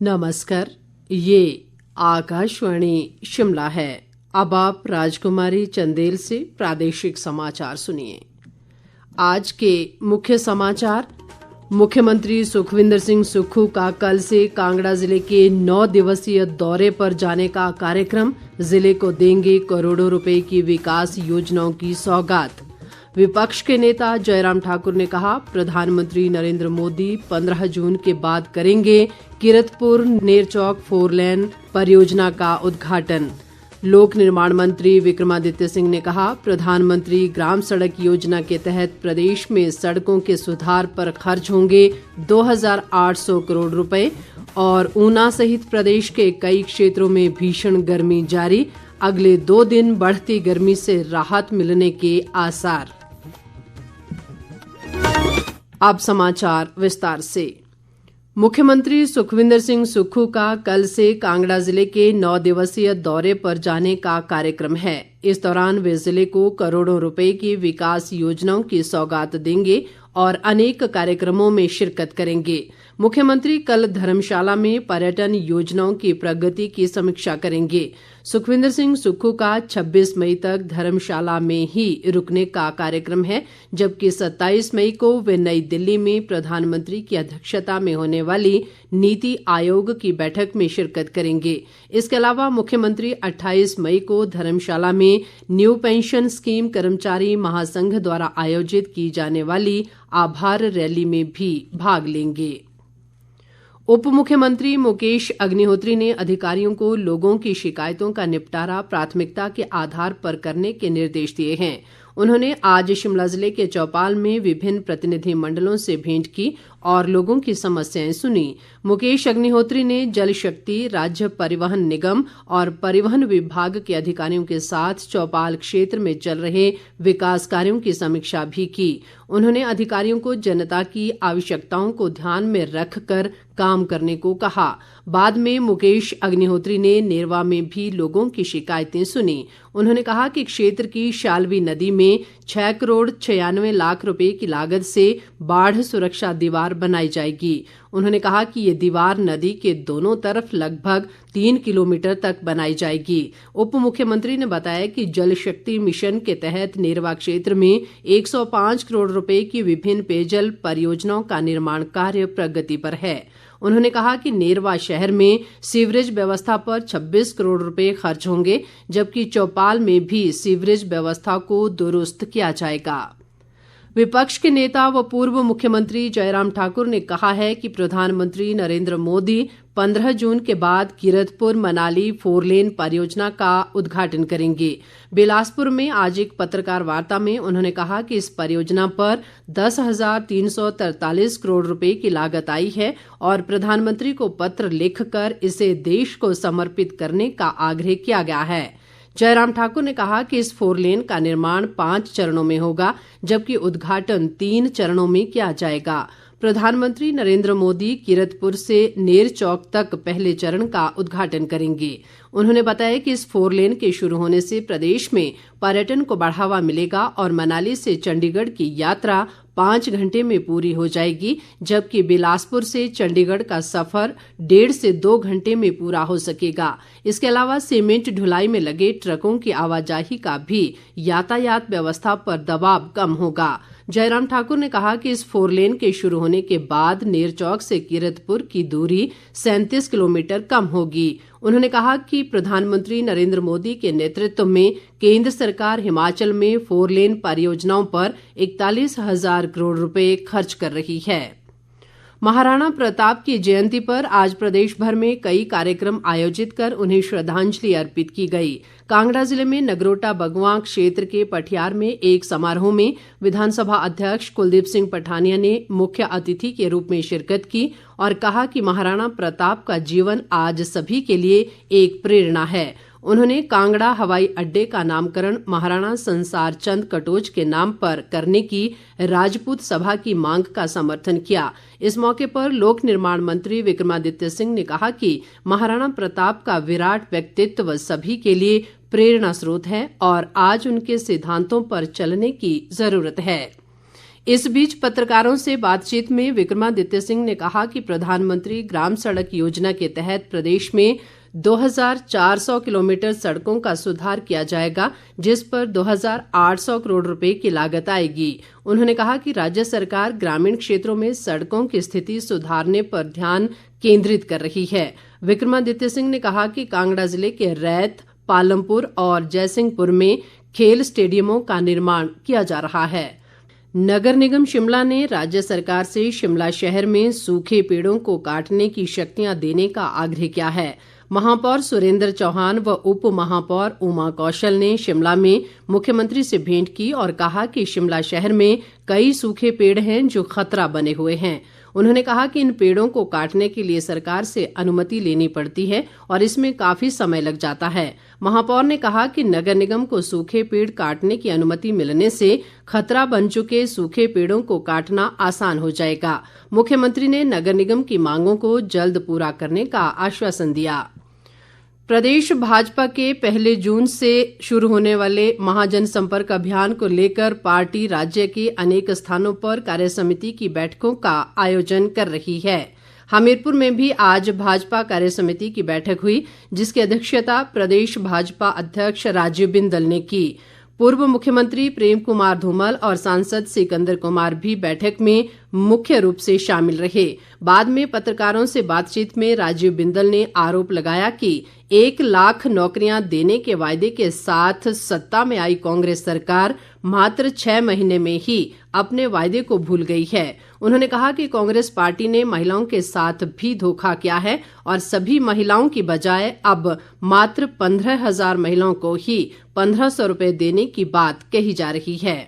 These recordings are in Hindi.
नमस्कार, ये आकाशवाणी शिमला है। अब आप राजकुमारी चंदेल से प्रादेशिक समाचार सुनिए। आज के मुख्य समाचार। मुख्यमंत्री सुखविंदर सिंह सुक्खू का कल से कांगड़ा जिले के 9 दिवसीय दौरे पर जाने का कार्यक्रम। जिले को देंगे करोड़ों रुपए की विकास योजनाओं की सौगात। विपक्ष के नेता जयराम ठाकुर ने कहा, प्रधानमंत्री नरेंद्र मोदी 15 जून के बाद करेंगे कीरतपुर नेरचौक 4 लेन परियोजना का उद्घाटन। लोक निर्माण मंत्री विक्रमादित्य सिंह ने कहा, प्रधानमंत्री ग्राम सड़क योजना के तहत प्रदेश में सड़कों के सुधार पर खर्च होंगे 2800 करोड़ रुपए। और ऊना सहित प्रदेश के कई क्षेत्रों में भीषण गर्मी जारी, अगले 2 दिन बढ़ती गर्मी से राहत मिलने के आसार। अब समाचार विस्तार से। मुख्यमंत्री सुखविंदर सिंह सुक्खू का कल से कांगड़ा जिले के 9 दिवसीय दौरे पर जाने का कार्यक्रम है। इस दौरान वे जिले को करोड़ों रुपए की विकास योजनाओं की सौगात देंगे और अनेक कार्यक्रमों में शिरकत करेंगे। मुख्यमंत्री कल धर्मशाला में पर्यटन योजनाओं की प्रगति की समीक्षा करेंगे। सुखविंदर सिंह सुक्खू का 26 मई तक धर्मशाला में ही रुकने का कार्यक्रम है, जबकि 27 मई को वे नई दिल्ली में प्रधानमंत्री की अध्यक्षता में होने वाली नीति आयोग की बैठक में शिरकत करेंगे। इसके अलावा मुख्यमंत्री 28 मई को धर्मशाला में न्यू पेंशन स्कीम कर्मचारी महासंघ द्वारा आयोजित की जाने वाली आभार रैली में भी भाग लेंगे। उप मुख्यमंत्री मुकेश अग्निहोत्री ने अधिकारियों को लोगों की शिकायतों का निपटारा प्राथमिकता के आधार पर करने के निर्देश दिए हैं। उन्होंने आज शिमला जिले के चौपाल में विभिन्न प्रतिनिधि मंडलों से भेंट की और लोगों की समस्याएं सुनी। मुकेश अग्निहोत्री ने जल शक्ति, राज्य परिवहन निगम और परिवहन विभाग के अधिकारियों के साथ चौपाल क्षेत्र में चल रहे विकास कार्यों की समीक्षा भी की। उन्होंने अधिकारियों को जनता की आवश्यकताओं को ध्यान में रखकर काम करने को कहा। बाद में मुकेश अग्निहोत्री ने नेरवा में भी लोगों की शिकायतें सुनी। उन्होंने कहा कि क्षेत्र की शाल्वी नदी में 6 करोड़ 96 लाख रुपए की लागत से बाढ़ सुरक्षा दीवार बनाई जाएगी। उन्होंने कहा कि ये दीवार नदी के दोनों तरफ लगभग 3 किलोमीटर तक बनाई जाएगी। उप मुख्यमंत्री ने बताया कि जल शक्ति मिशन के तहत नेरवा क्षेत्र में 105 करोड़ रुपए की विभिन्न पेयजल परियोजनाओं का निर्माण कार्य प्रगति पर है। उन्होंने कहा कि नेरवा शहर में सीवरेज व्यवस्था पर 26 करोड़ रुपए खर्च होंगे, जबकि चौपाल में भी सीवरेज व्यवस्था को दुरुस्त किया जाएगा। विपक्ष के नेता व पूर्व मुख्यमंत्री जयराम ठाकुर ने कहा है कि प्रधानमंत्री नरेंद्र मोदी 15 जून के बाद कीरतपुर मनाली 4 लेन परियोजना का उद्घाटन करेंगे। बिलासपुर में आज एक पत्रकार वार्ता में उन्होंने कहा कि इस परियोजना पर 10,343 करोड़ रुपए की लागत आई है और प्रधानमंत्री को पत्र लिखकर इसे देश को समर्पित करने का आग्रह किया गया है। जयराम ठाकुर ने कहा कि इस 4 लेन का निर्माण 5 चरणों में होगा, जबकि उद्घाटन 3 चरणों में किया जाएगा। प्रधानमंत्री नरेंद्र मोदी कीरतपुर से नेरचौक तक पहले चरण का उद्घाटन करेंगे। उन्होंने बताया कि इस 4 लेन के शुरू होने से प्रदेश में पर्यटन को बढ़ावा मिलेगा और मनाली से चंडीगढ़ की यात्रा 5 घंटे में पूरी हो जाएगी, जबकि बिलासपुर से चंडीगढ़ का सफर 1.5 से 2 घंटे में पूरा हो सकेगा। इसके अलावा सीमेंट ढुलाई में लगे ट्रकों की आवाजाही का भी यातायात व्यवस्था पर दबाव कम होगा। जयराम ठाकुर ने कहा कि इस 4 लेन के शुरू होने के बाद नेरचौक से कीरतपुर की दूरी 37 किलोमीटर कम होगी। उन्होंने कहा कि प्रधानमंत्री नरेंद्र मोदी के नेतृत्व में केंद्र सरकार हिमाचल में 4 लेन परियोजनाओं पर 41,000 करोड़ रुपए खर्च कर रही है। महाराणा प्रताप की जयंती पर आज प्रदेश भर में कई कार्यक्रम आयोजित कर उन्हें श्रद्धांजलि अर्पित की गई। कांगड़ा जिले में नगरोटा बगवां क्षेत्र के पठियार में एक समारोह में विधानसभा अध्यक्ष कुलदीप सिंह पठानिया ने मुख्य अतिथि के रूप में शिरकत की और कहा कि महाराणा प्रताप का जीवन आज सभी के लिए एक प्रेरणा है। उन्होंने कांगड़ा हवाई अड्डे का नामकरण महाराणा संसार चंद कटोच के नाम पर करने की राजपूत सभा की मांग का समर्थन किया। इस मौके पर लोक निर्माण मंत्री विक्रमादित्य सिंह ने कहा कि महाराणा प्रताप का विराट व्यक्तित्व सभी के लिए प्रेरणा स्रोत है और आज उनके सिद्धांतों पर चलने की जरूरत है। इस बीच पत्रकारों से बातचीत में विक्रमादित्य सिंह ने कहा कि प्रधानमंत्री ग्राम सड़क योजना के तहत प्रदेश में 2400 किलोमीटर सड़कों का सुधार किया जाएगा, जिस पर 2800 करोड़ रुपए की लागत आएगी। उन्होंने कहा कि राज्य सरकार ग्रामीण क्षेत्रों में सड़कों की स्थिति सुधारने पर ध्यान केंद्रित कर रही है। विक्रमादित्य सिंह ने कहा कि कांगड़ा जिले के रैत, पालमपुर और जयसिंहपुर में खेल स्टेडियमों का निर्माण किया जा रहा है। नगर निगम शिमला ने राज्य सरकार से शिमला शहर में सूखे पेड़ों को काटने की शक्तियां देने का आग्रह किया है। महापौर सुरेंद्र चौहान व उप महापौर उमा कौशल ने शिमला में मुख्यमंत्री से भेंट की और कहा कि शिमला शहर में कई सूखे पेड़ हैं जो खतरा बने हुए हैं। उन्होंने कहा कि इन पेड़ों को काटने के लिए सरकार से अनुमति लेनी पड़ती है और इसमें काफी समय लग जाता है। महापौर ने कहा कि नगर निगम को सूखे पेड़ काटने की अनुमति मिलने से खतरा बन चुके सूखे पेड़ों को काटना आसान हो जाएगा। मुख्यमंत्री ने नगर निगम की मांगों को जल्द पूरा करने का आश्वासन दिया। प्रदेश भाजपा के 1 जून से शुरू होने वाले महाजन संपर्क अभियान को लेकर पार्टी राज्य के अनेक स्थानों पर कार्यसमिति की बैठकों का आयोजन कर रही है। हमीरपुर में भी आज भाजपा कार्यसमिति की बैठक हुई, जिसकी अध्यक्षता प्रदेश भाजपा अध्यक्ष राजीव बिंदल ने की। पूर्व मुख्यमंत्री प्रेम कुमार धूमल और सांसद सिकंदर कुमार भी बैठक में मुख्य रूप से शामिल रहे। बाद में पत्रकारों से बातचीत में राजीव बिंदल ने आरोप लगाया कि 1 लाख नौकरियां देने के वायदे के साथ सत्ता में आई कांग्रेस सरकार मात्र 6 महीने में ही अपने वायदे को भूल गई है। उन्होंने कहा कि कांग्रेस पार्टी ने महिलाओं के साथ भी धोखा किया है और सभी महिलाओं की बजाय अब मात्र 15,000 महिलाओं को ही 1,500 रुपए देने की बात कही जा रही है।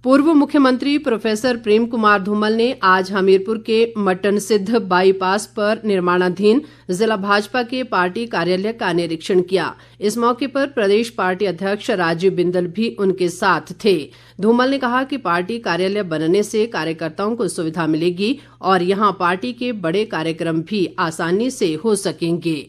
पूर्व मुख्यमंत्री प्रोफेसर प्रेम कुमार धूमल ने आज हमीरपुर के मटन सिद्ध बाईपास पर निर्माणाधीन जिला भाजपा के पार्टी कार्यालय का निरीक्षण किया। इस मौके पर प्रदेश पार्टी अध्यक्ष राजीव बिंदल भी उनके साथ थे। धूमल ने कहा कि पार्टी कार्यालय बनने से कार्यकर्ताओं को सुविधा मिलेगी और यहां पार्टी के बड़े कार्यक्रम भी आसानी से हो सकेंगे।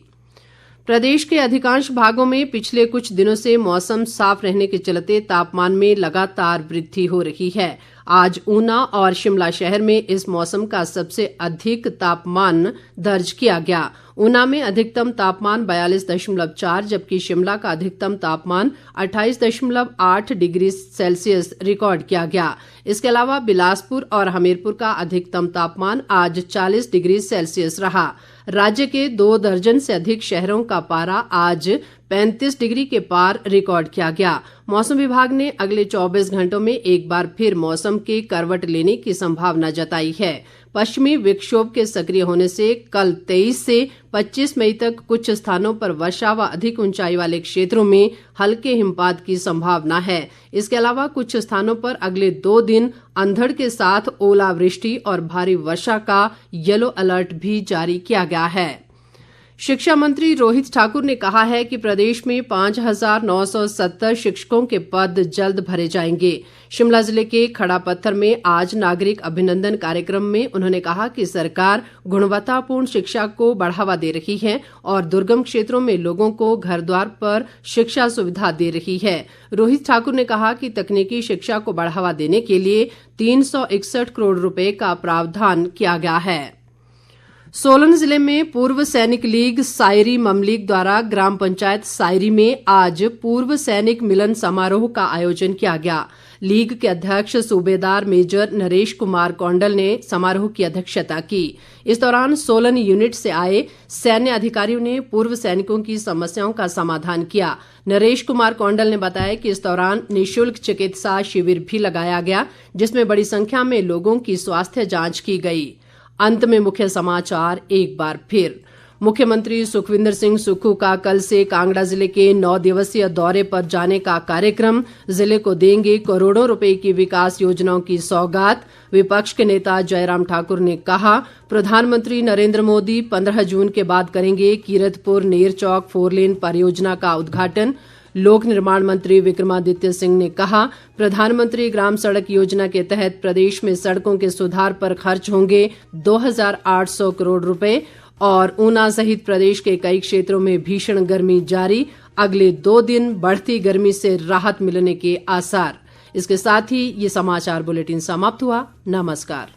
प्रदेश के अधिकांश भागों में पिछले कुछ दिनों से मौसम साफ रहने के चलते तापमान में लगातार वृद्धि हो रही है। आज ऊना और शिमला शहर में इस मौसम का सबसे अधिक तापमान दर्ज किया गया। ऊना में अधिकतम तापमान 42.4 जबकि शिमला का अधिकतम तापमान 28.8 डिग्री सेल्सियस रिकॉर्ड किया गया। इसके अलावा बिलासपुर और हमीरपुर का अधिकतम तापमान आज 40 डिग्री सेल्सियस रहा। राज्य के 2 दर्जन से अधिक शहरों का पारा आज 35 डिग्री के पार रिकॉर्ड किया गया। मौसम विभाग ने अगले 24 घंटों में एक बार फिर मौसम के करवट लेने की संभावना जताई है। पश्चिमी विक्षोभ के सक्रिय होने से कल 23 से 25 मई तक कुछ स्थानों पर वर्षा व अधिक ऊंचाई वाले क्षेत्रों में हल्के हिमपात की संभावना है। इसके अलावा कुछ स्थानों पर अगले 2 दिन अंधड़ के साथ ओलावृष्टि और भारी वर्षा का येलो अलर्ट भी जारी किया गया है। शिक्षा मंत्री रोहित ठाकुर ने कहा है कि प्रदेश में 5,970 शिक्षकों के पद जल्द भरे जाएंगे। शिमला जिले के खड़ा पत्थर में आज नागरिक अभिनंदन कार्यक्रम में उन्होंने कहा कि सरकार गुणवत्तापूर्ण शिक्षा को बढ़ावा दे रही है और दुर्गम क्षेत्रों में लोगों को घर द्वार पर शिक्षा सुविधा दे रही है। रोहित ठाकुर ने कहा कि तकनीकी शिक्षा को बढ़ावा देने के लिए 361 करोड़ रुपए का प्रावधान किया गया है। सोलन जिले में पूर्व सैनिक लीग सायरी ममलीग द्वारा ग्राम पंचायत सायरी में आज पूर्व सैनिक मिलन समारोह का आयोजन किया गया। लीग के अध्यक्ष सूबेदार मेजर नरेश कुमार कौंडल ने समारोह की अध्यक्षता की। इस दौरान सोलन यूनिट से आए सैन्य अधिकारियों ने पूर्व सैनिकों की समस्याओं का समाधान किया। नरेश कुमार कौंडल ने बताया कि इस दौरान निःशुल्क चिकित्सा शिविर भी लगाया गया, जिसमें बड़ी संख्या में लोगों की स्वास्थ्य जांच की गई। अंत में मुख्य समाचार एक बार फिर। मुख्यमंत्री सुखविंदर सिंह सुक्खू का कल से कांगड़ा जिले के 9 दिवसीय दौरे पर जाने का कार्यक्रम। जिले को देंगे करोड़ों रुपए की विकास योजनाओं की सौगात। विपक्ष के नेता जयराम ठाकुर ने कहा प्रधानमंत्री नरेंद्र मोदी 15 जून के बाद करेंगे कीरतपुर नेरचौक 4 लेन परियोजना का उद्घाटन। लोक निर्माण मंत्री विक्रमादित्य सिंह ने कहा प्रधानमंत्री ग्राम सड़क योजना के तहत प्रदेश में सड़कों के सुधार पर खर्च होंगे 2,800 करोड़ रुपए। और ऊना सहित प्रदेश के कई क्षेत्रों में भीषण गर्मी जारी, अगले 2 दिन बढ़ती गर्मी से राहत मिलने के आसार। इसके साथ ही ये समाचार बुलेटिन समाप्त हुआ। नमस्कार।